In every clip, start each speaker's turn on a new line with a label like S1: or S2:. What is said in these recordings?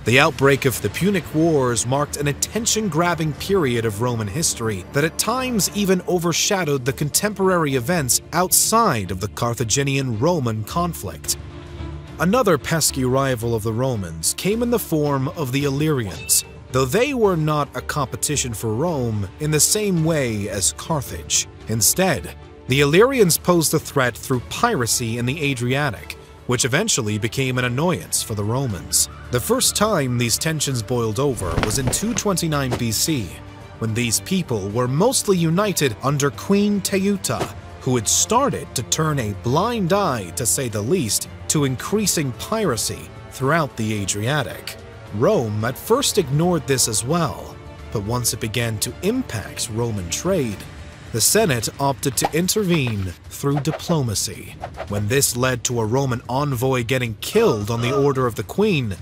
S1: The outbreak of the Punic Wars marked an attention-grabbing period of Roman history that at times even overshadowed the contemporary events outside of the Carthaginian-Roman conflict. Another pesky rival of the Romans came in the form of the Illyrians, though they were not a competition for Rome in the same way as Carthage. Instead, the Illyrians posed a threat through piracy in the Adriatic, which eventually became an annoyance for the Romans. The first time these tensions boiled over was in 229 BC, when these people were mostly united under Queen Teuta, who had started to turn a blind eye, to say the least, to increasing piracy throughout the Adriatic. Rome at first ignored this as well, but once it began to impact Roman trade, the Senate opted to intervene through diplomacy. When this led to a Roman envoy getting killed on the order of the queen,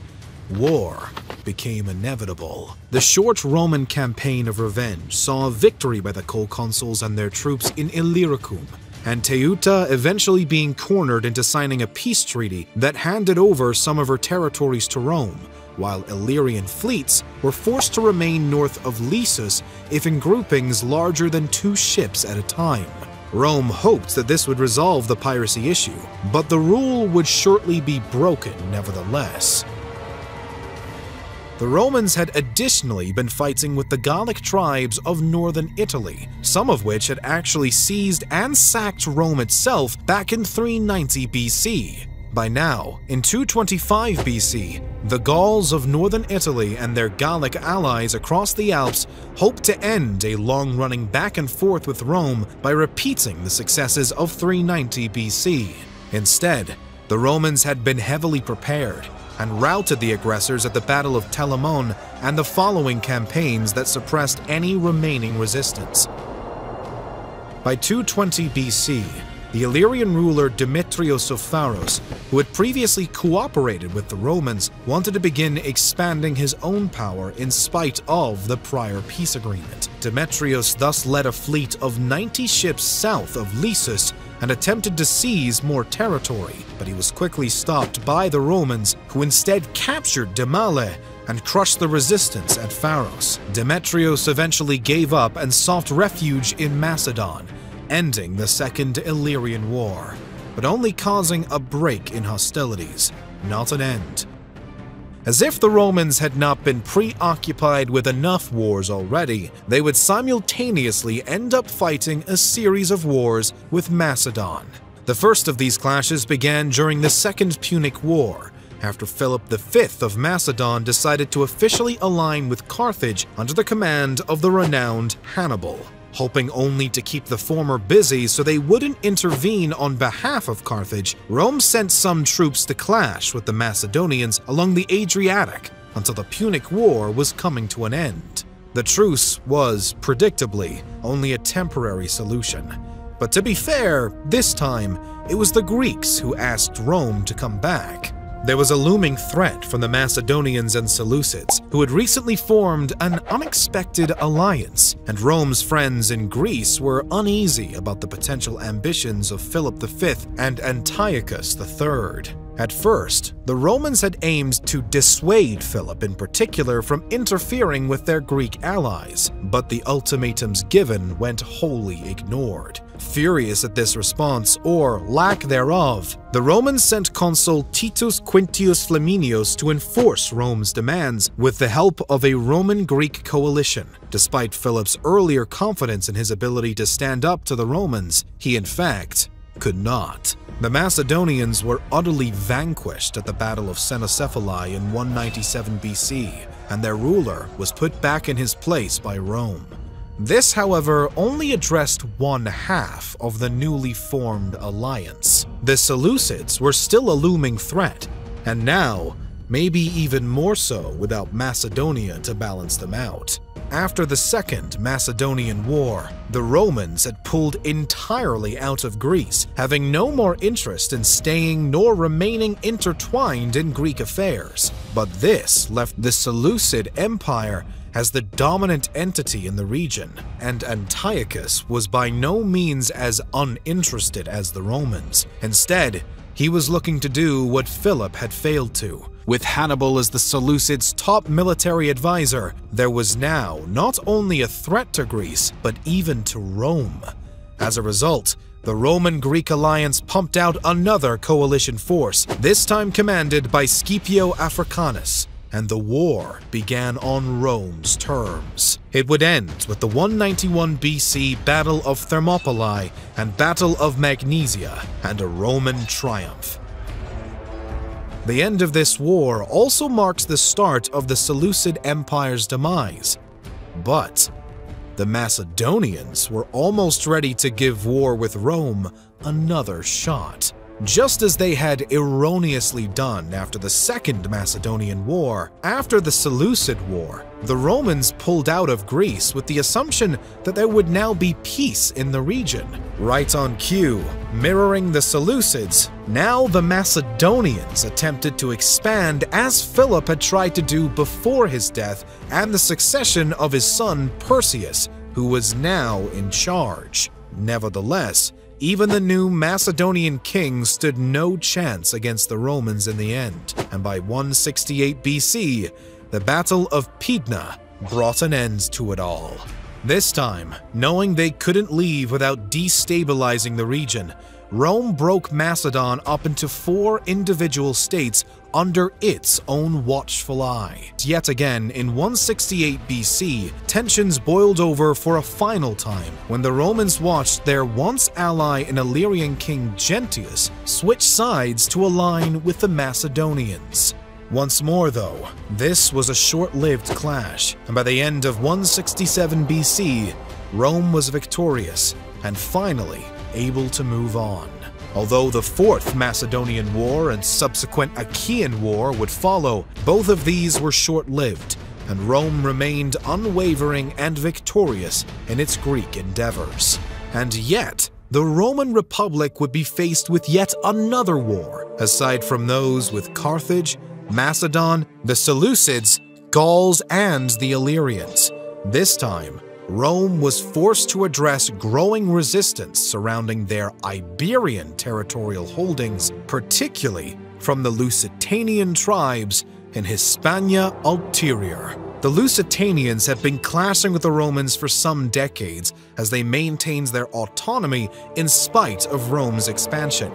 S1: war became inevitable. The short Roman campaign of revenge saw a victory by the co-consuls and their troops in Illyricum, and Teuta eventually being cornered into signing a peace treaty that handed over some of her territories to Rome, while Illyrian fleets were forced to remain north of Lissus if in groupings larger than 2 ships at a time. Rome hoped that this would resolve the piracy issue, but the rule would shortly be broken nevertheless. The Romans had additionally been fighting with the Gallic tribes of northern Italy, some of which had actually seized and sacked Rome itself back in 390 BC. By now, in 225 BC, the Gauls of northern Italy and their Gallic allies across the Alps hoped to end a long-running back and forth with Rome by repeating the successes of 390 BC. Instead, the Romans had been heavily prepared and routed the aggressors at the Battle of Telamon and the following campaigns that suppressed any remaining resistance. By 220 BC, the Illyrian ruler Demetrios of Pharos, who had previously cooperated with the Romans, wanted to begin expanding his own power in spite of the prior peace agreement. Demetrios thus led a fleet of 90 ships south of Lissus and attempted to seize more territory, but he was quickly stopped by the Romans, who instead captured Demale and crushed the resistance at Pharos. Demetrios eventually gave up and sought refuge in Macedon, ending the Second Illyrian War, but only causing a break in hostilities, not an end. As if the Romans had not been preoccupied with enough wars already, they would simultaneously end up fighting a series of wars with Macedon. The first of these clashes began during the Second Punic War, after Philip V of Macedon decided to officially align with Carthage under the command of the renowned Hannibal. Hoping only to keep the former busy so they wouldn't intervene on behalf of Carthage, Rome sent some troops to clash with the Macedonians along the Adriatic until the Punic War was coming to an end. The truce was, predictably, only a temporary solution. But to be fair, this time, it was the Greeks who asked Rome to come back. There was a looming threat from the Macedonians and Seleucids, who had recently formed an unexpected alliance, and Rome's friends in Greece were uneasy about the potential ambitions of Philip V and Antiochus III. At first, the Romans had aimed to dissuade Philip in particular from interfering with their Greek allies, but the ultimatums given went wholly ignored. Furious at this response, or lack thereof, the Romans sent consul Titus Quintius Flaminius to enforce Rome's demands with the help of a Roman-Greek coalition. Despite Philip's earlier confidence in his ability to stand up to the Romans, he in fact could not. The Macedonians were utterly vanquished at the Battle of Cenocephalae in 197 BC, and their ruler was put back in his place by Rome. This, however, only addressed one half of the newly formed alliance. The Seleucids were still a looming threat, and now, maybe even more so without Macedonia to balance them out. After the Second Macedonian War, the Romans had pulled entirely out of Greece, having no more interest in staying nor remaining intertwined in Greek affairs. But this left the Seleucid Empire as the dominant entity in the region, and Antiochus was by no means as uninterested as the Romans. Instead, he was looking to do what Philip had failed to: With Hannibal as the Seleucids' top military advisor, there was now not only a threat to Greece, but even to Rome. As a result, the Roman-Greek alliance pumped out another coalition force, this time commanded by Scipio Africanus, and the war began on Rome's terms. It would end with the 191 BC Battle of Thermopylae and Battle of Magnesia, and a Roman triumph. The end of this war also marks the start of the Seleucid Empire's demise. But the Macedonians were almost ready to give war with Rome another shot. Just as they had erroneously done after the Second Macedonian War, after the Seleucid War, the Romans pulled out of Greece with the assumption that there would now be peace in the region. Right on cue, mirroring the Seleucids, now the Macedonians attempted to expand as Philip had tried to do before his death and the succession of his son Perseus, who was now in charge. Nevertheless, even the new Macedonian king stood no chance against the Romans in the end, and by 168 BC, the Battle of Pydna brought an end to it all. This time, knowing they couldn't leave without destabilizing the region, Rome broke Macedon up into 4 individual states under its own watchful eye. Yet again, in 168 BC, tensions boiled over for a final time when the Romans watched their once ally and Illyrian king Gentius switch sides to align with the Macedonians. Once more though, this was a short-lived clash, and by the end of 167 BC, Rome was victorious and finally able to move on. Although the Fourth Macedonian War and subsequent Achaean War would follow, both of these were short-lived, and Rome remained unwavering and victorious in its Greek endeavors. And yet, the Roman Republic would be faced with yet another war, aside from those with Carthage, Macedon, the Seleucids, Gauls, and the Illyrians. This time, Rome was forced to address growing resistance surrounding their Iberian territorial holdings, particularly from the Lusitanian tribes in Hispania Ulterior. The Lusitanians had been clashing with the Romans for some decades as they maintained their autonomy in spite of Rome's expansion.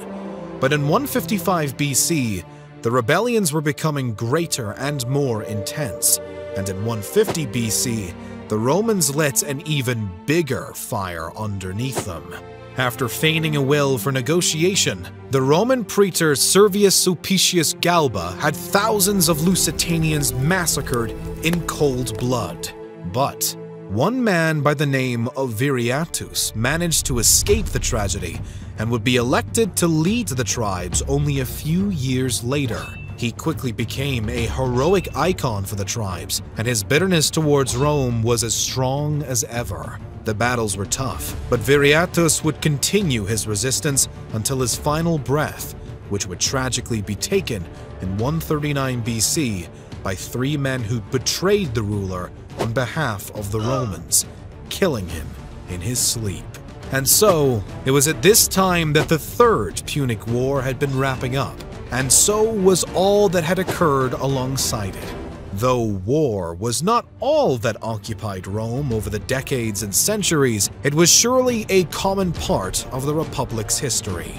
S1: But in 155 BC, the rebellions were becoming greater and more intense, and in 150 BC, the Romans lit an even bigger fire underneath them. After feigning a will for negotiation, the Roman praetor Servius Sulpicius Galba had thousands of Lusitanians massacred in cold blood. But one man by the name of Viriatus managed to escape the tragedy and would be elected to lead the tribes only a few years later. He quickly became a heroic icon for the tribes, and his bitterness towards Rome was as strong as ever. The battles were tough, but Viriatus would continue his resistance until his final breath, which would tragically be taken in 139 BC by 3 men who betrayed the ruler on behalf of the Romans, killing him in his sleep. And so, it was at this time that the Third Punic War had been wrapping up, and so was all that had occurred alongside it. Though war was not all that occupied Rome over the decades and centuries, it was surely a common part of the Republic's history.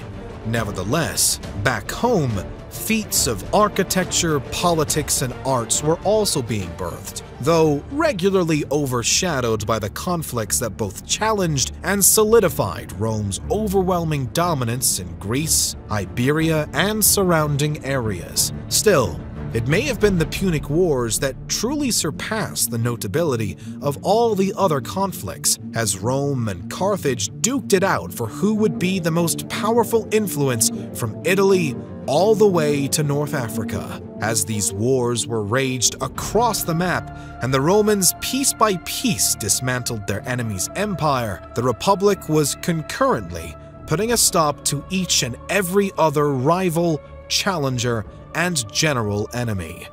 S1: Nevertheless, back home, feats of architecture, politics, and arts were also being birthed, though regularly overshadowed by the conflicts that both challenged and solidified Rome's overwhelming dominance in Greece, Iberia, and surrounding areas. Still, it may have been the Punic Wars that truly surpassed the notability of all the other conflicts, as Rome and Carthage duked it out for who would be the most powerful influence from Italy all the way to North Africa. As these wars were raged across the map and the Romans piece by piece dismantled their enemy's empire, the Republic was concurrently putting a stop to each and every other rival, challenger, and general enemy.